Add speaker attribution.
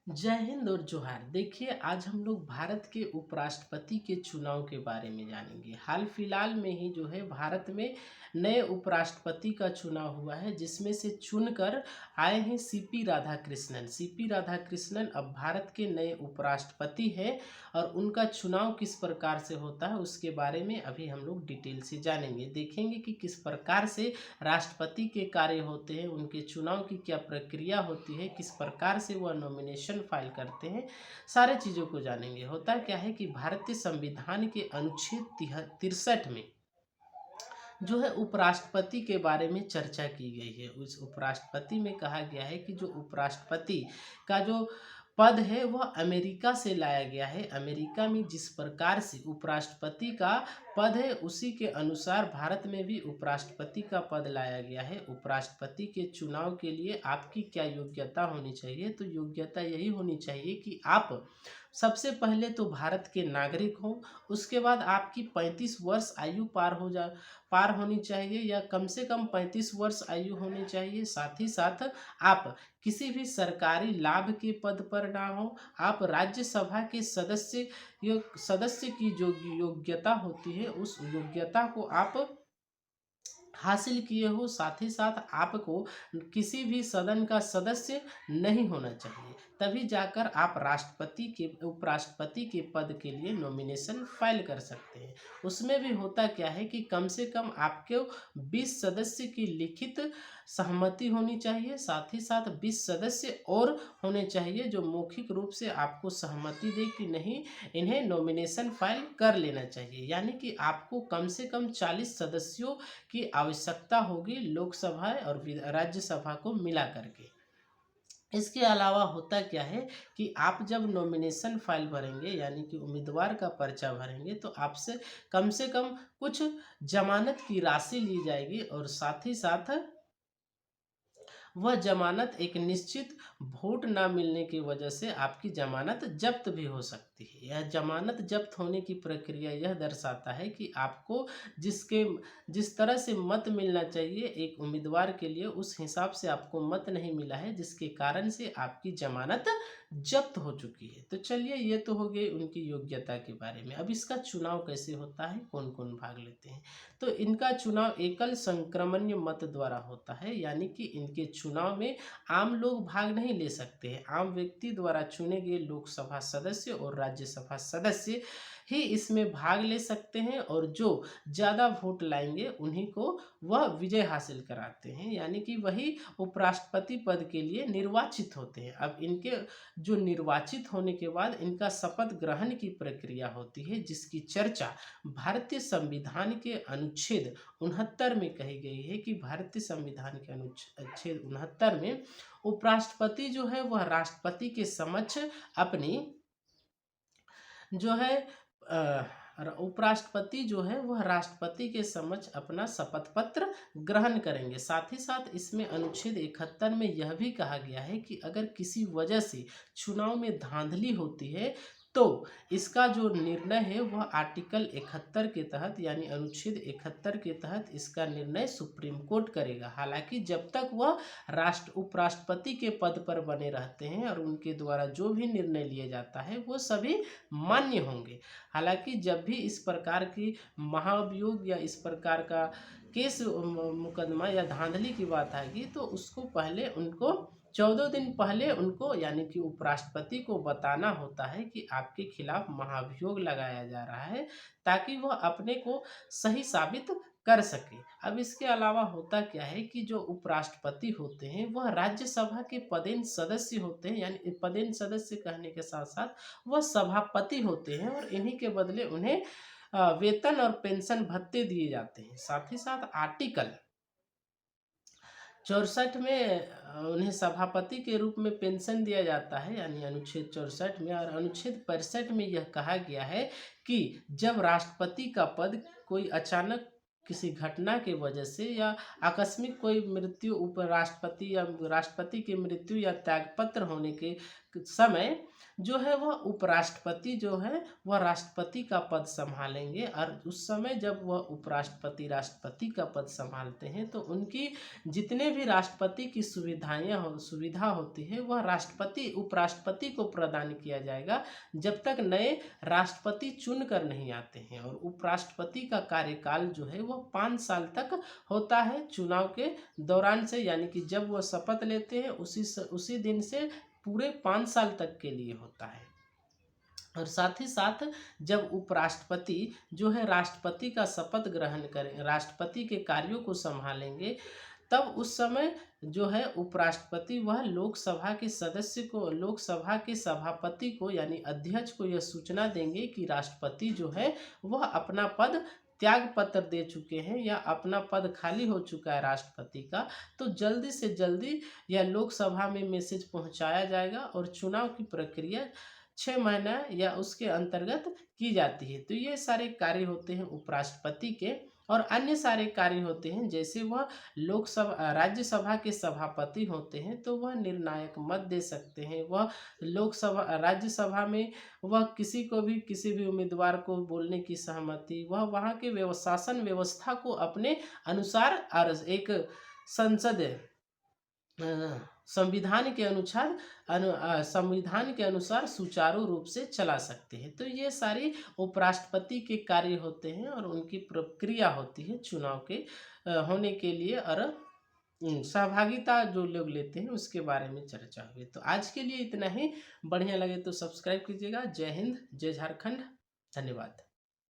Speaker 1: जय हिंद और जोहार। देखिए, आज हम लोग भारत के उपराष्ट्रपति के चुनाव के बारे में जानेंगे। हाल फिलहाल में ही जो है भारत में नए उपराष्ट्रपति का चुनाव हुआ है, जिसमें से चुनकर आए हैं सीपी राधाकृष्णन। सीपी राधाकृष्णन अब भारत के नए उपराष्ट्रपति हैं और उनका चुनाव किस प्रकार से होता है उसके बारे में अभी हम लोग डिटेल से जानेंगे। देखेंगे कि किस प्रकार से राष्ट्रपति के कार्य होते हैं, उनके चुनाव की क्या प्रक्रिया होती है, किस प्रकार से वह नॉमिनेशन फाइल करते हैं, सारे चीज़ों को जानेंगे। होता क्या है कि भारतीय संविधान के अनुच्छेद 63 में जो है उपराष्ट्रपति के बारे में चर्चा की गई है। उस उपराष्ट्रपति में कहा गया है कि जो उपराष्ट्रपति का जो पद है वह अमेरिका से लाया गया है। अमेरिका में जिस प्रकार से उपराष्ट्रपति का पद है उसी के अनुसार भारत में भी उपराष्ट्रपति का पद लाया गया है। उपराष्ट्रपति के चुनाव के लिए आपकी क्या योग्यता होनी चाहिए? तो योग्यता यही होनी चाहिए कि आप सबसे पहले तो भारत के नागरिक हों, उसके बाद आपकी 35 वर्ष आयु पार होनी चाहिए या कम से कम 35 वर्ष आयु होनी चाहिए। साथ ही साथ आप किसी भी सरकारी लाभ के पद पर ना हो। आप राज्यसभा के सदस्य की जो योग्यता होती है उस योग्यता को आप हासिल किए हो। साथ ही साथ आपको किसी भी सदन का सदस्य नहीं होना चाहिए, तभी जाकर आप उपराष्ट्रपति के पद के लिए नॉमिनेशन फाइल कर सकते हैं। उसमें भी होता क्या है कि कम से कम आपके 20 सदस्य की लिखित सहमति होनी चाहिए। साथ ही साथ 20 सदस्य और होने चाहिए जो मौखिक रूप से आपको सहमति दे कि नहीं, इन्हें नॉमिनेशन फाइल कर लेना चाहिए। यानी कि आपको कम से कम 40 सदस्यों की आवश्यकता होगी लोकसभा और राज्यसभा को मिला करके। इसके अलावा होता क्या है कि आप जब नॉमिनेशन फाइल भरेंगे यानी कि उम्मीदवार का पर्चा भरेंगे तो आपसे कम से कम कुछ जमानत की राशि ली जाएगी और साथ ही साथ वह जमानत एक निश्चित वोट ना मिलने की वजह से आपकी जमानत जब्त भी हो सकती है। यह जमानत जब्त होने की प्रक्रिया यह दर्शाता है कि आपको जिसके जिस तरह से मत मिलना चाहिए एक उम्मीदवार के लिए उस हिसाब से आपको मत नहीं मिला है, जिसके कारण से आपकी जमानत जब्त हो चुकी है। तो चलिए, ये तो हो गई उनकी योग्यता के बारे में। अब इसका चुनाव कैसे होता है, कौन कौन भाग लेते हैं? तो इनका चुनाव एकल संक्रमण्य मत द्वारा होता है, यानी कि इनके चुनाव में आम लोग भाग नहीं ले सकते हैं। आम व्यक्ति द्वारा चुने गए लोकसभा सदस्य और राज्यसभा सदस्य ही इसमें भाग ले सकते हैं और जो ज़्यादा वोट लाएंगे उन्हीं को वह विजय हासिल कराते हैं, यानी कि वही उपराष्ट्रपति पद के लिए निर्वाचित होते हैं। अब इनके जो निर्वाचित होने के बाद इनका शपथ ग्रहण की प्रक्रिया होती है, जिसकी चर्चा भारतीय संविधान के अनुच्छेद 69 में कही गई है कि भारतीय संविधान के अनुच्छेद 69 में उपराष्ट्रपति जो है वह राष्ट्रपति के समक्ष अपनी जो है उपराष्ट्रपति जो है वह राष्ट्रपति के समक्ष अपना शपथ पत्र ग्रहण करेंगे। साथ ही साथ इसमें अनुच्छेद 71 में यह भी कहा गया है कि अगर किसी वजह से चुनाव में धांधली होती है तो इसका जो निर्णय है वह आर्टिकल 71 के तहत यानी अनुच्छेद 71 के तहत इसका निर्णय सुप्रीम कोर्ट करेगा। हालांकि जब तक वह उपराष्ट्रपति के पद पर बने रहते हैं और उनके द्वारा जो भी निर्णय लिया जाता है वो सभी मान्य होंगे। हालांकि जब भी इस प्रकार की महाभियोग या इस प्रकार का केस मुकदमा या धांधली की बात आएगी तो उसको पहले उनको 14 दिन पहले उनको यानी कि उपराष्ट्रपति को बताना होता है कि आपके खिलाफ महाभियोग लगाया जा रहा है, ताकि वह अपने को सही साबित कर सके। अब इसके अलावा होता क्या है कि जो उपराष्ट्रपति होते हैं वह राज्यसभा के पदेन सदस्य होते हैं, यानी पदेन सदस्य कहने के साथ साथ वह सभापति होते हैं और इन्हीं के बदले उन्हें वेतन और पेंशन भत्ते दिए जाते हैं। साथ ही साथ आर्टिकल 64 में उन्हें सभापति के रूप में पेंशन दिया जाता है, यानी अनुच्छेद 64 में। और अनुच्छेद 65 में यह कहा गया है कि जब राष्ट्रपति का पद कोई अचानक किसी घटना के वजह से या आकस्मिक कोई मृत्यु उपराष्ट्रपति या राष्ट्रपति की मृत्यु या त्यागपत्र होने के समय जो है वह उपराष्ट्रपति जो है वह राष्ट्रपति का पद संभालेंगे। और उस समय जब वह उपराष्ट्रपति राष्ट्रपति का पद संभालते हैं तो उनकी जितने भी राष्ट्रपति की सुविधा होती है वह राष्ट्रपति उपराष्ट्रपति को प्रदान किया जाएगा जब तक नए राष्ट्रपति चुन कर नहीं आते हैं। और उपराष्ट्रपति का कार्यकाल जो है वह 5 साल तक होता है चुनाव के दौरान से, यानी कि जब वह शपथ लेते हैं उसी दिन से पूरे 5 साल तक के लिए होता है। और साथ ही साथ जब उपराष्ट्रपति जो है राष्ट्रपति का शपथ ग्रहण करें, राष्ट्रपति के कार्यों को संभालेंगे, तब उस समय जो है उपराष्ट्रपति वह लोकसभा के सदस्य को, लोकसभा के सभापति को यानी अध्यक्ष को यह सूचना देंगे कि राष्ट्रपति जो है वह अपना पद त्याग पत्र दे चुके हैं या अपना पद खाली हो चुका है राष्ट्रपति का। तो जल्दी से जल्दी यह लोकसभा में मैसेज पहुंचाया जाएगा और चुनाव की प्रक्रिया 6 महीना या उसके अंतर्गत की जाती है। तो ये सारे कार्य होते हैं उपराष्ट्रपति के। और अन्य सारे कार्य होते हैं जैसे वह लोकसभा राज्यसभा के सभापति होते हैं तो वह निर्णायक मत दे सकते हैं। वह लोकसभा राज्यसभा में वह किसी भी उम्मीदवार को बोलने की सहमति, वह वहाँ के शासन व्यवस्था को अपने अनुसार और एक संसद संविधान के अनुसार सुचारू रूप से चला सकते हैं। तो ये सारे उपराष्ट्रपति के कार्य होते हैं और उनकी प्रक्रिया होती है चुनाव के होने के लिए। और सहभागिता जो लोग लेते हैं उसके बारे में चर्चा हुई। तो आज के लिए इतना ही। बढ़िया लगे तो सब्सक्राइब कीजिएगा। जय हिंद, जय झारखंड, धन्यवाद।